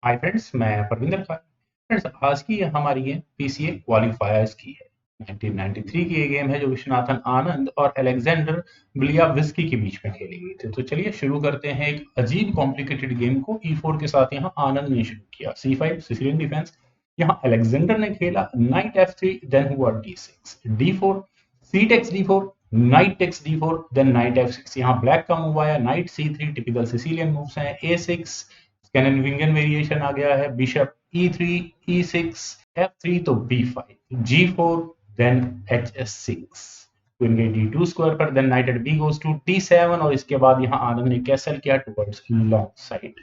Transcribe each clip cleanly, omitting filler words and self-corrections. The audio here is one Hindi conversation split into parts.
हाय फ्रेंड्स, मैं परविंदर खान। फ्रेंड्स, आज की हमारी गेम पीसीए क्वालिफायर्स की है। 1993 की ये गेम है जो विश्वनाथन आनंद और अलेक्जेंडर बिलियाविस्की के बीच में खेली गई थी। तो चलिए शुरू करते हैं एक अजीब कॉम्प्लिकेटेड गेम को। E4 के साथ यहाँ आनंद ने शुरू किया। C5 Sicilian defence. यहाँ अलेक्जेंडर ने खेला नाइट F3, देन हुआ D6 D4 C takes D4 knight takes D4 then knight F6। यहाँ ब्लैक का मूव आया night C3, typical Sicilian moves हैं। A6 स्कैंडिनेवियन वेरिएशन आ गया है। बिशप E3 E6 F3 तो B5 G4 then H6 queen गई D2 स्क्वायर पर, then knight at B goes to D7 और इसके बाद यहाँ आनंद ने कैसल किया towards long side.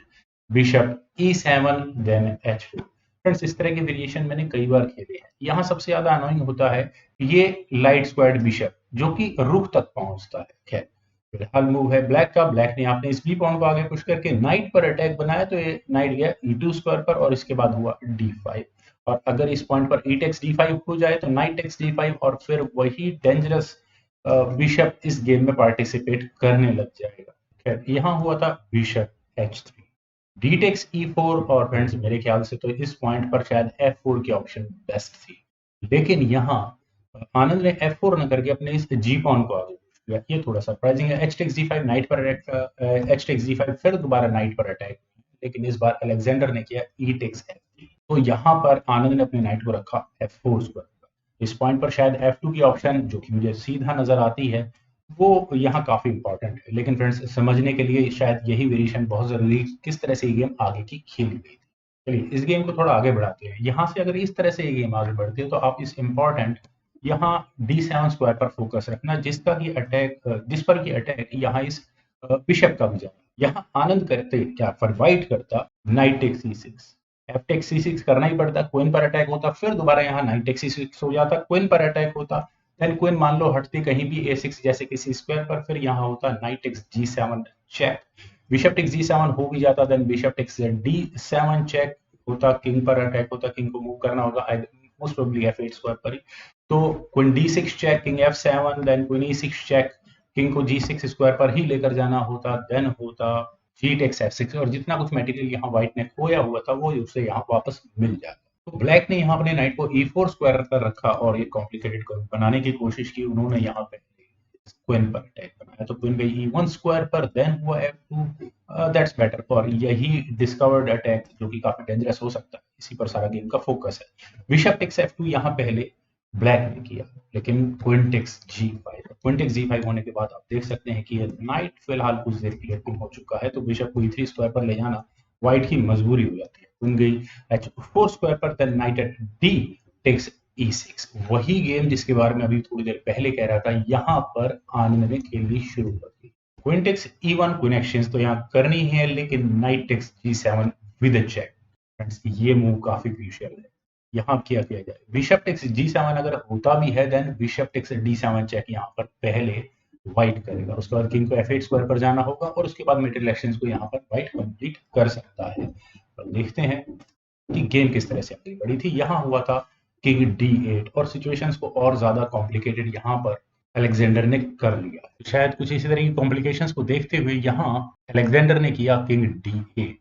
Bishop E7 then H4। Friends, इस तरह के वेरिएशन मैंने कई बार खेले हैं। यहाँ सबसे ज्यादा अनोइंग होता है ये लाइट स्क्वायर्ड बिशप जो कि रुख तक पहुंचता है। खैर, फिलहाल मूव है ब्लैक का। ब्लैक ने आपने इस बी पॉन को आगे पुश करके नाइट पर अटैक बनाया, तो ये नाइट गया E2 स्क्वायर पर और इसके बाद हुआ D5। और अगर इस पॉइंट पर E टेक्स D5 हो जाए तो नाइट टेक्स D5 और फिर वही डेंजरस बिशप इस गेम में पार्टिसिपेट करने लग जाएगा। खैर, यहाँ हुआ था bishop H3 D takes E4 और फ्रेंड्स मेरे ख्याल से तो इस पॉइंट पर शायद F4 की ऑप्शन बेस्ट थी, लेकिन यहाँ आनंद ने F4 न करके अपने इस जी पॉन को आगे पुश किया। ये थोड़ा सरप्राइजिंग है। H टेक्स D5 नाइट पर अटैक, H टेक्स D5 फिर दोबारा नाइट पर अटैक, लेकिन इस बार अलेक्जेंडर ने किया E टेक्स F3। तो यहाँ पर आनंद ने अपने नाइट को रखा F4 स्क्वायर पर। इस पॉइंट पर शायद F2 की ऑप्शन जो कि मुझे सीधा नजर आती है वो यहाँ काफी इंपॉर्टेंट है, लेकिन फ्रेंड्स समझने के लिए शायद यही वेरिएशन बहुत जरूरी है किस तरह से ये गेम आगे की खेली गई थी। चलिए इस गेम को थोड़ा आगे बढ़ाते हैं। यहाँ से अगर इस तरह से ये गेम आगे बढ़ती है तो आप इस इंपॉर्टेंट यहाँ D7 स्क्वायर पर फोकस रखना, जिस पर की अटैक यहाँ इस बिशप का भी जाना। यहाँ आनंद करते क्या, पर वाइट करता night take C6, F tech C6 करना ही पड़ता, क्वीन पर अटैक होता, फिर दोबारा यहाँ नाइट टेक C6 हो जाता, क्वीन पर अटैक होता, देन क्वीन मान लो हटती कहीं भी A6 जैसे किसी स्क्वायर पर, फिर यहाँ होता knight takes G7 check, bishop takes G7 हो भी जाता, then bishop takes D7 check होता, किंग पर अटैक होता, किंग को मूव करना होगा मोस्ट प्रोबेबली F8 स्क्वायर पर ही। तो queen D6 check, king F7, then queen E6 check, king को G6 स्क्वायर पर ही लेकर जाना होता, देन होता G टेक्स F6 और जितना कुछ मटेरियल यहाँ व्हाइट ने खोया हुआ था वो उसे यहाँ वापस मिल जाता। तो ब्लैक ने यहाँ अपने नाइट को E4 स्क्वायर पर रखा और ये कॉम्प्लिकेटेड बनाने की कोशिश की। उन्होंने यहाँ पे क्वीन पर अटैक बनाया, तो क्वीन गई E1 स्क्वायर पर, देन हुआ F2। दैट्स बेटर और यही डिस्कवर्ड अटैक जो कि काफी डेंजरस हो सकता है, इसी पर सारा गेम का फोकस है। बिशप टेक्स F2 यहाँ पहले ब्लैक ने किया, लेकिन queen takes G5, queen takes G5 होने के बाद आप देख सकते हैं कि ये नाइट फिलहाल कुछ देर के लिए गुम हो चुका है, तो बिशप को E3 स्क्वायर पर ले जाना व्हाइट की मजबूरी हो जाती है। क्वीन गई H4 स्क्वायर पर, then knight at D takes E6, वही गेम जिसके बारे में अभी थोड़ी देर पहले कह रहा था, यहाँ पर आनंद ने खेलनी शुरू कर दी। Queen takes E1 queen exchange तो यहाँ करनी है, लेकिन knight takes G7 with a check. Friends, ये मूव काफी क्रूशियल है। यहाँ क्या किया जाए, बिशप टेक्स G7 अगर होता भी है, then bishop takes D7 check यहाँ पर पहले व्हाइट करेगा, उसके बाद किंग को F8 स्क्वायर पर जाना होगा और उसके बाद मेटेरियल एक्शंस को यहाँ पर व्हाइट कंप्लीट कर सकता है। तो देखते हैं कि गेम किस तरह से आगे बढ़ी थी। यहाँ हुआ था किंग D8 और सिचुएशंस को और ज्यादा कॉम्प्लिकेटेड यहाँ पर अलेक्जेंडर ने कर लिया। शायद कुछ इसी तरह की कॉम्प्लिकेशंस को देखते हुए यहाँ अलेक्जेंडर ने किया किंग D8,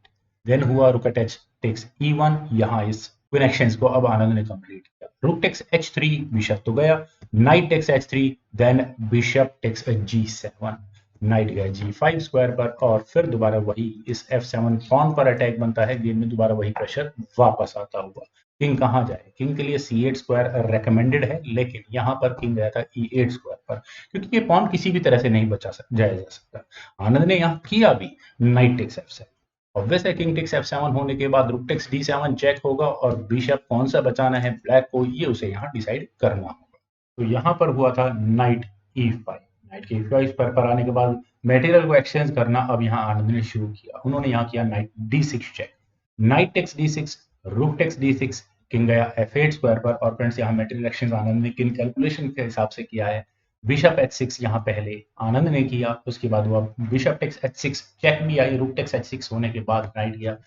देन हुआ रुक टेक्स E1। यहाँ इस कनेक्शंस को अब आनंद ने कंप्लीट किया। रुक टेक्स H3, बिशप तो गया, knight takes H3, then bishop takes G7, knight गया G5 स्क्वायर पर और फिर दोबारा वही इस F7 पॉन पर अटैक बनता है। गेम में दोबारा वही प्रेशर वापस आता हुआ। किंग कहाँ जाए, किंग के लिए C8 स्क्वायर रेकमेंडेड है, लेकिन यहाँ पर किंग गया था E8 स्क्वायर पर, क्योंकि ये पॉन किसी भी तरह से नहीं जाया जा सकता। आनंद ने यहाँ किया भी नाइट टेक्स F7। ऑब्वियस है किंग टेक्स F7 होने के बाद रुक टेक्स D7 चेक होगा और बिशप कौन सा बचाना है ब्लैक को, ये उसे यहाँ डिसाइड करना होगा। तो यहाँ पर हुआ था नाइट E5। नाइट के E5 पर आने के बाद मटेरियल को एक्सचेंज करना अब यहाँ आनंद ने शुरू किया। उन्होंने यहाँ किया night D6 check, knight takes D6, rook takes D6, king गया F8 स्क्वायर पर और फ्रेंड्स यहाँ मटेरियल एक्सचेंज आनंद ने किन कैलकुलेशन के हिसाब से किया है। बिशप H6 यहाँ पहले आनंद ने किया, उसके बाद हुआ बिशप टेक्स H6 चेक भी आई, रुक टेक्स H6 होने के बाद नाइट गया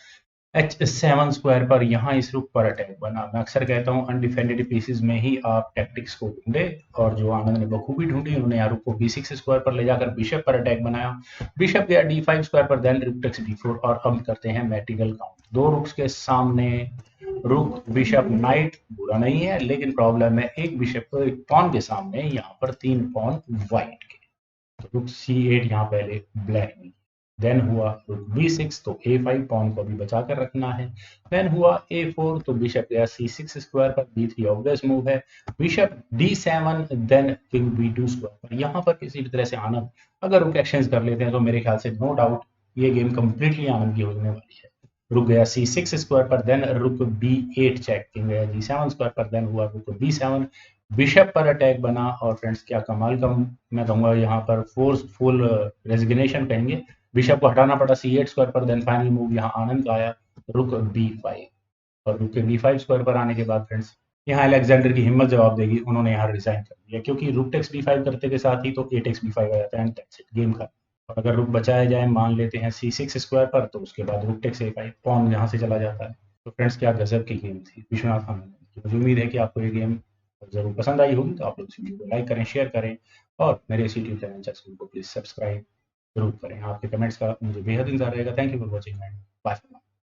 H7 स्क्वायर पर यहाँ इस रुक पर अटैक बना। मैं अक्सर कहता हूँ अनडिफेंडेड पीसेज में ही आप टैक्टिक्स को ढूंढे, और जो आनंद ने बखूबी ढूंढी, उन्होंने यहाँ रुक को B6 स्क्वायर पर ले जाकर बिशप पर अटैक बनाया। बिशप गया D5 स्क्वायर पर, देन रुक टेक्स B4, और अब करते हैं मैटिकल काउंट। दो रुक्स के सामने रुक बिशप नाइट बुरा नहीं है, लेकिन प्रॉब्लम है एक बिशप एक पॉन के सामने, यहाँ पर तीन पॉन व्हाइट के। तो रुक C8 यहाँ पहले ब्लैक ने, देन हुआ रुक B6, तो A5 पॉन को भी बचा कर रखना है। देन हुआ A4, तो बिशप गया C6 स्क्वायर पर, B3 ऑब्वियस मूव है। Bishop D7, then king B2 square पर। यहाँ पर किसी भी तरह से आनंद अगर रुक एक्सचेंज कर लेते हैं तो मेरे ख्याल से नो डाउट ये गेम कंप्लीटली आनंद की होने वाली है। रुक गया C6 स्क्वायर पर, देन रुक B8 चेक, किंग गया G7 स्क्वायर पर, देन हुआ रुक B7, बिशप पर अटैक बना। और फ्रेंड्स क्या कमाल का मैं कहूंगा यहाँ पर फोर्सफुल रेजिग्नेशन कहेंगे, बिशप को हटाना पड़ा C8 स्क्वायर पर, देन फाइनल मूव यहाँ आनंद का आया रुक B5। और रुक के B5 स्क्वायर पर आने के बाद फ्रेंड्स यहाँ अलेक्जेंडर की हिम्मत जवाब देगी, उन्होंने यहाँ रिजाइन कर दिया, क्योंकि रुक टेक्स B5 करते के साथ ही तो A टेक्स B5 आ जाता है एंड दैट्स इट, गेम खत्म। और अगर रुक बचाया जाए, मान लेते हैं C6 स्क्वायर पर, तो उसके बाद रुक टेक्स A5, पॉन यहाँ से चला जाता है। तो फ्रेंड्स क्या गजब की गेम थी विश्वनाथ आनंद की। मुझे उम्मीद है कि आपको ये गेम जरूर पसंद आई होगी, तो आप लोग इस वीडियो को लाइक करें, शेयर करें, और मेरे इस यूट्यूब चैनल चैनल को प्लीज सब्सक्राइब जरूर करें। आपके कमेंट्स का मुझे बेहद इंतजार रहेगा। Thank you for watching and bye.